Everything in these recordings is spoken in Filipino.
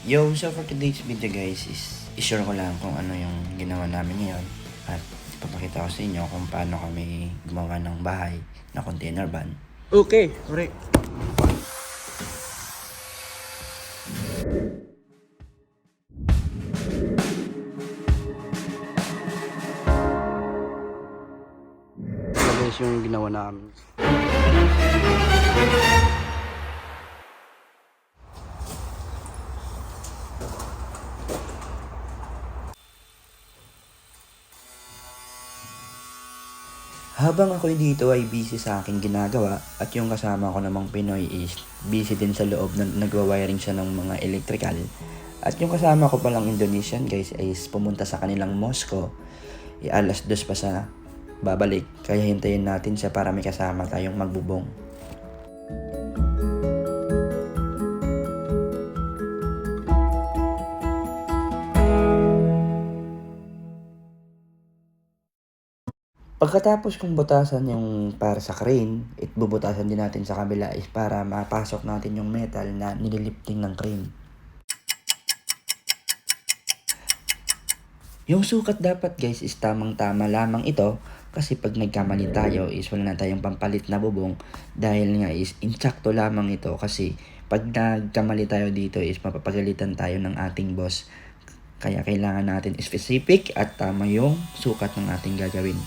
Yo, so for today's video guys is i-share ko lang kung ano yung ginawa namin ngayon at ipapakita ko sa inyo kung paano kami gumawa ng bahay na container van. Okay, ore. Ito guys yung ginawa namin. Habang ako dito ay busy sa aking ginagawa at yung kasama ko namang Pinoy is busy din sa loob na nagwa-wiring siya ng mga electrical. At yung kasama ko palang Indonesian guys is pumunta sa kanilang Moscow. Alas 2 pa sa babalik. Kaya hintayin natin siya para may kasama tayong magbubong. Pagkatapos kong butasan yung para sa crane, bubutasan din natin sa kabila is para mapasok natin yung metal na nililifting ng crane. Yung sukat dapat guys is tamang-tama lamang ito kasi pag nagkamali tayo is wala na tayong pampalit na bubong dahil nga is insakto lamang ito kasi pag nagkamali tayo dito is mapapagalitan tayo ng ating boss. Kaya kailangan natin specific at tama yung sukat ng ating gagawin.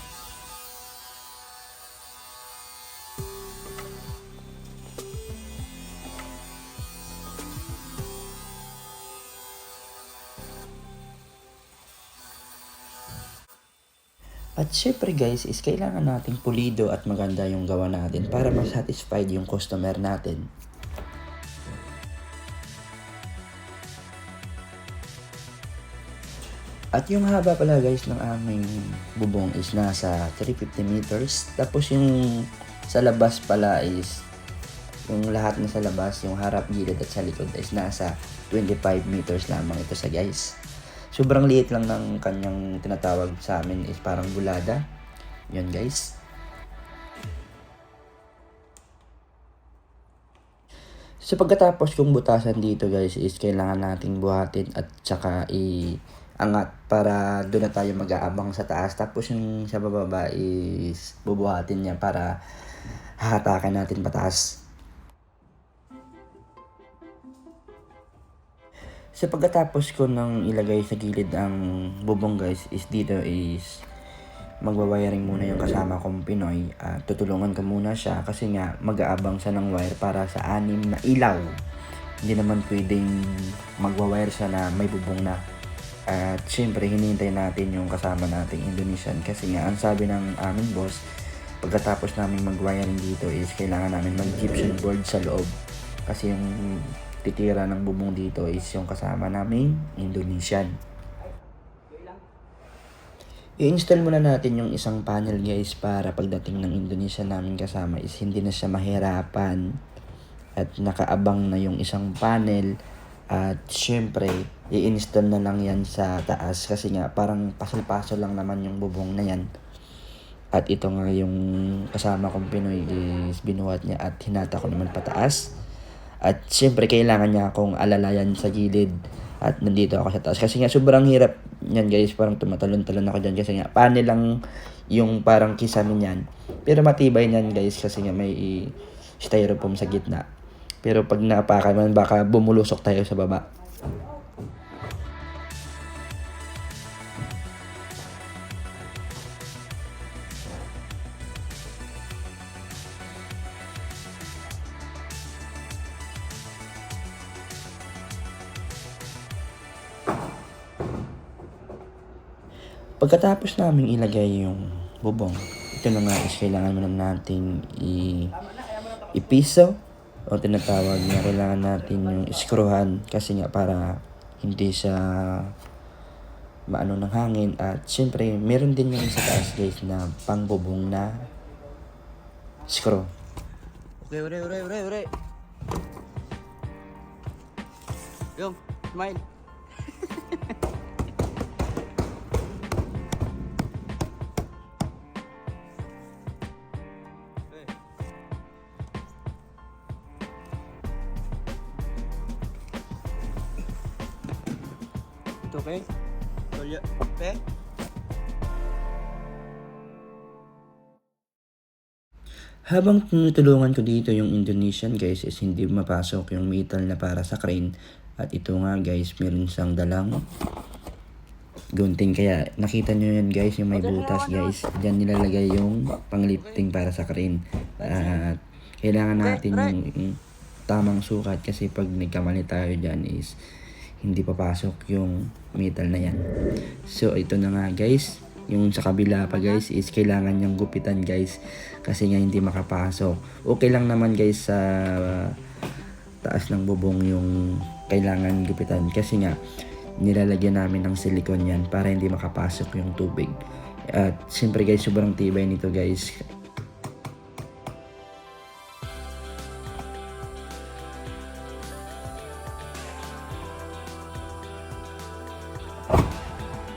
At syempre guys is kailangan nating pulido at maganda yung gawa natin para ma-satisfied yung customer natin. At yung haba pala guys ng aming bubong is nasa 350 meters. Tapos yung sa labas pala is yung lahat na sa labas, yung harap, gilid at sa likod is nasa 25 meters lamang ito sa guys. Sobrang liit lang ng kanyang tinatawag sa amin is parang bulada. Yun guys. So pagkatapos kong butasan dito guys is kailangan nating buhatin at saka angat para doon na tayo mag-aabang sa taas. Tapos yung sa bababa is bubuhatin niya para hahatakan natin pataas. So pagkatapos ko nang ilagay sa gilid ang bubong guys is dito is magwa-wiring muna yung kasama kong Pinoy. Tutulungan ko muna siya kasi nga mag-aabang siya ng wire para sa 6 na ilaw. Hindi naman pwedeng magwa-wire siya na may bubong na. At syempre hinihintay natin yung kasama nating Indonesian kasi nga ang sabi ng aming boss pagkatapos namin mag-wiring dito is kailangan namin mag-gypsum board sa loob kasi yung titira ng bubong dito is yung kasama naming Indonesian. I-install muna natin yung isang panel guys para pagdating ng Indonesian namin kasama is hindi na siya mahirapan at nakaabang na yung isang panel. At syempre i-install na lang yan sa taas kasi nga parang pasol-pasol lang naman yung bubong na yan. At ito nga yung kasama kong Pinoy is binuhat niya at hinata ko naman pataas. At syempre kailangan niya akong alalayan sa gilid at nandito ako sa taas. Kasi nga sobrang hirap yan guys, parang tumatalon-talon ako dyan kasi nga panel lang yung parang kisamin yan. Pero matibay yan guys kasi nga may styrofoam sa gitna. Pero pag naapakan man baka bumulusok tayo sa baba. Pagkatapos namin ilagay yung bubong, ito na nga is kailangan mo na nating ipiso o tinatawag na kailangan natin yung iskruhan kasi nga para hindi siya maano ng hangin. At syempre meron din yung sa taas guys na pangbubong na screw. Okay, ore. Yung, smile. Ito, okay? Tolya. Okay? Habang tinutulungan ko dito yung Indonesian guys is hindi mapasok yung metal na para sa crane. At ito nga guys, meron siyang dalang gunting. Kaya nakita nyo yan guys, yung may butas guys. Diyan nilalagay yung panglifting para sa crane. At kailangan natin yung tamang sukat kasi pag nagkamali tayo dyan is hindi papasok yung metal na yan. So ito na nga guys. Yung sa kabila pa guys is kailangan niyang gupitan guys kasi nga hindi makapasok. Okay lang naman guys sa taas ng bubong yung kailangan gupitan kasi nga nilalagyan namin ng silicone yan para hindi makapasok yung tubig. At siyempre guys, sobrang tibay nito guys.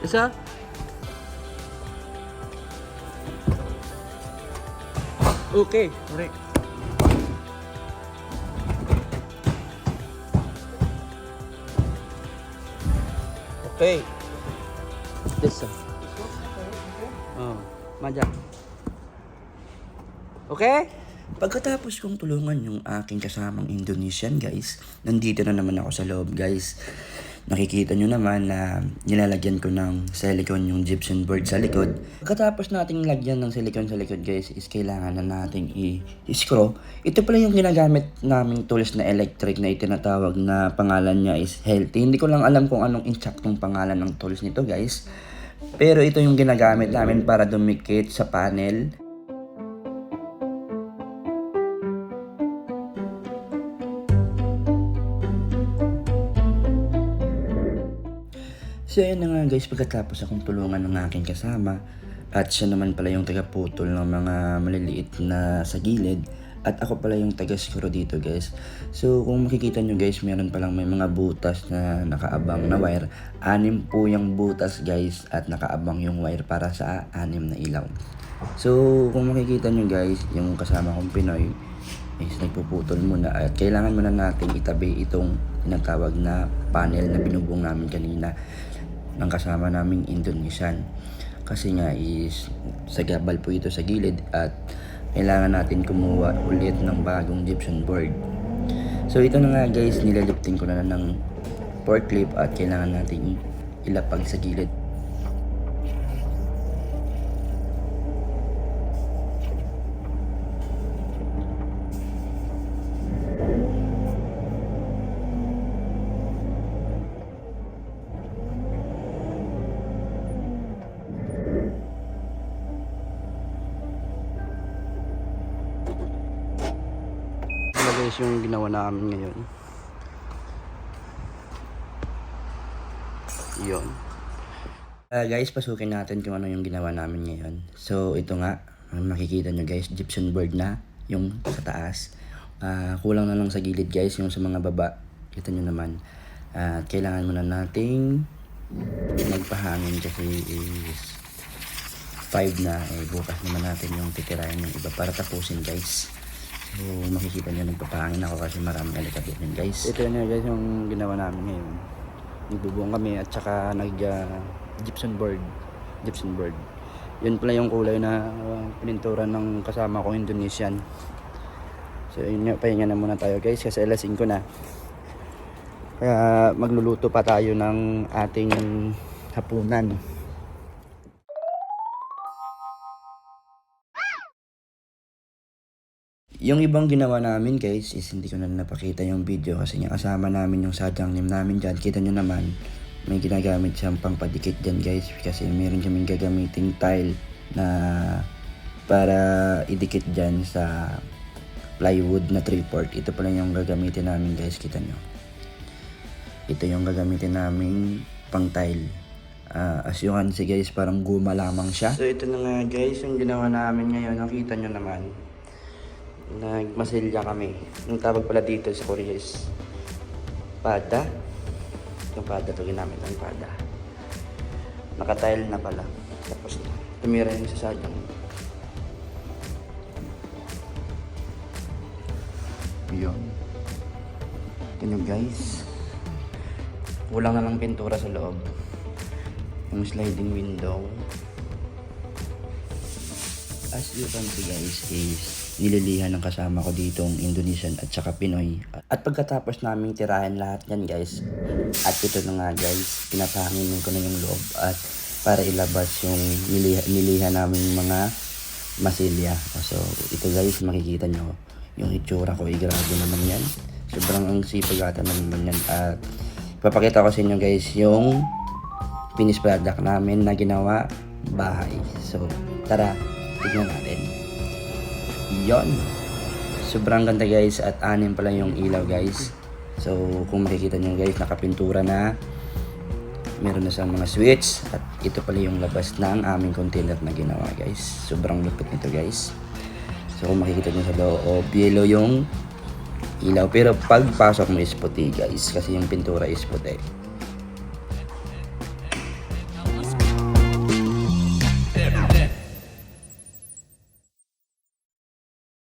Isa? Okay. Correct. Okay. This one. Oh, Maja. Okay? Pagkatapos kong tulungan yung aking kasamang Indonesian guys, nandito na naman ako sa loob guys. Nakikita nyo naman na nilalagyan ko ng silicone yung gypsum board sa likod. Pagkatapos nating lagyan ng silicone sa likod guys, is kailangan na nating i-screw. Ito pala yung ginagamit naming tools na electric na itinatawag na pangalan niya is Healthy. Hindi ko lang alam kung anong insaktong pangalan ng tools nito guys. Pero ito yung ginagamit namin para dumikit sa panel. So yun na nga guys, pagkatapos akong tulungan ng aking kasama at siya naman pala yung taga-putol ng mga maliliit na sa gilid at ako pala yung taga-screw dito guys. So kung makikita nyo guys, meron palang may mga butas na nakaabang na wire. 6 po yung butas guys at nakaabang yung wire para sa 6 na ilaw. So kung makikita nyo guys, yung kasama kong Pinoy is nagpuputol muna at kailangan muna natin itabi itong tinatawag na panel na binubong namin kanina ng kasama naming Indonesian kasi nga is sagabal po ito sa gilid at kailangan natin kumuha ulit ng bagong gypsum board. So ito na nga guys, nilaliptin ko na ng fork clip at kailangan natin ilapag sa gilid. Guys, yung ginawa namin ngayon. Yun. Guys, pasukin natin kung ano yung ginawa namin ngayon. So ito nga, makikita nyo guys, gypsum board na yung sa taas. Kulang na lang sa gilid guys, yung sa mga baba. Kita nyo naman. Kailangan muna nating magpahangin kasi is 5 na. Bukas naman natin yung titirahin yung iba para tapusin guys. So makikita nyo nagpapahangin ako kasi maraming alikabit yun guys. Ito na guys yung ginawa namin ngayon. Nagbubuong kami at saka gypsum board. Yun pala yung kulay na pinintura ng kasama ko Indonesian. So yun nga, pahinga na muna tayo guys kasi alas 5 na. Kaya magluluto pa tayo ng ating hapunan. Yung ibang ginawa namin guys is hindi ko na napakita yung video kasi nga kasama namin yung sadyang nim namin dyan. Kita nyo naman may ginagamit siyang pangpadikit dyan guys kasi meron kaming gagamiting tile na para idikit dyan sa plywood na 3/4. Ito pala yung gagamitin namin guys, kita nyo. Ito yung gagamitin namin pang tile. As you can see guys, parang guma lamang siya. So ito na nga guys yung ginawa namin ngayon. Nakita nyo naman. Nagmasilya kami. Yung tawag pala dito sa Korea is pada. Yung pada to ginamit ng pada. Nakatile na pala. Tapos tumira yung sasadyang. Yun. Ito nyo guys. Kulang na lang pintura sa loob. yung sliding window. As you can see guys is nililihan ng kasama ko ditong Indonesian at saka Pinoy. At pagkatapos naming tirahin lahat yan guys, at ito na nga guys, pinapahanginin ko na yung loob at para ilabas yung nilihan naming mga masilya. So ito guys, makikita nyo yung itsura ko, grabe naman yan. Sobrang ang sipag ata naman yan. At ipapakita ko sa inyo guys yung finished product namin na ginawa bahay. So tara, tignan natin. Yon. Sobrang ganda guys at anim pala yung ilaw guys. So kung makikita nyo guys, nakapintura na. Meron na siyang mga switch at ito pala yung labas ng aming container na ginawa guys. Sobrang lupit nito guys. So kung makikita nyo sa loob, yellow yung ilaw pero pagpasok mo is puti guys kasi yung pintura is puti.